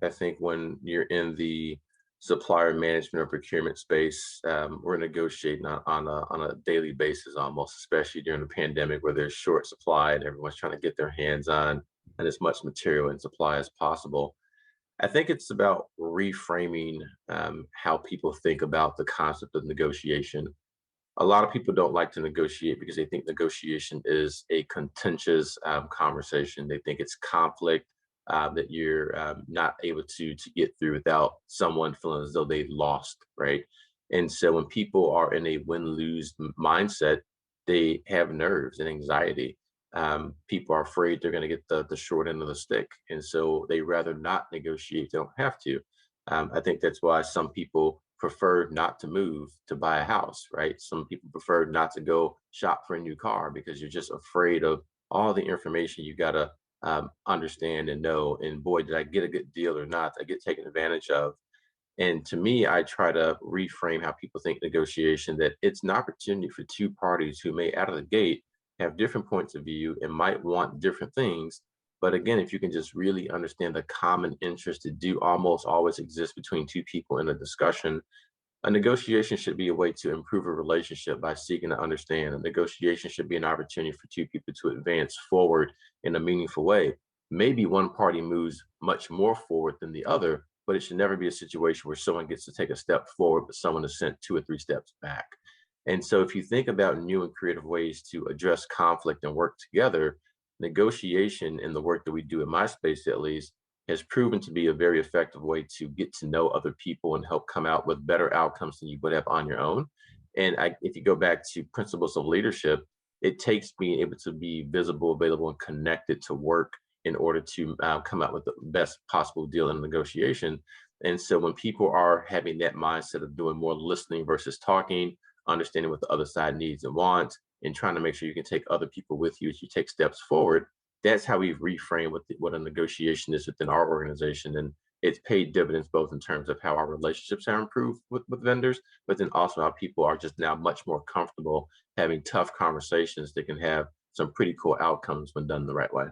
I think when you're in the supplier management or procurement space, we're negotiating on a daily basis almost, especially during the pandemic where there's short supply and everyone's trying to get their hands on and as much material and supply as possible. I think it's about reframing how people think about the concept of negotiation. A lot of people don't like to negotiate because they think negotiation is a contentious conversation. They think it's conflict that you're not able to get through without someone feeling as though they lost, right? And so when people are in a win-lose mindset, they have nerves and anxiety. People are afraid they're going to get the short end of the stick, and so they rather not negotiate. They don't have to. I think that's why some people prefer not to move to buy a house, right? Some people prefer not to go shop for a new car because you're just afraid of all the information you got to understand and know. And boy, did I get a good deal or not? Did I get taken advantage of? And to me, I try to reframe how people think negotiation that it's an opportunity for two parties who may out of the gate have different points of view and might want different things. But again, if you can just really understand the common interest that do almost always exist between two people in a discussion, a negotiation should be a way to improve a relationship by seeking to understand. A negotiation should be an opportunity for two people to advance forward in a meaningful way. Maybe one party moves much more forward than the other, but it should never be a situation where someone gets to take a step forward, but someone is sent two or three steps back. And so, if you think about new and creative ways to address conflict and work together, negotiation in the work that we do in my space, at least, has proven to be a very effective way to get to know other people and help come out with better outcomes than you would have on your own. And if you go back to principles of leadership, it takes being able to be visible, available, and connected to work in order to come out with the best possible deal in a negotiation. And so when people are having that mindset of doing more listening versus talking, understanding what the other side needs and wants, and trying to make sure you can take other people with you as you take steps forward, that's how we've reframed what a negotiation is within our organization. And it's paid dividends both in terms of how our relationships have improved with vendors, but then also how people are just now much more comfortable having tough conversations that can have some pretty cool outcomes when done the right way.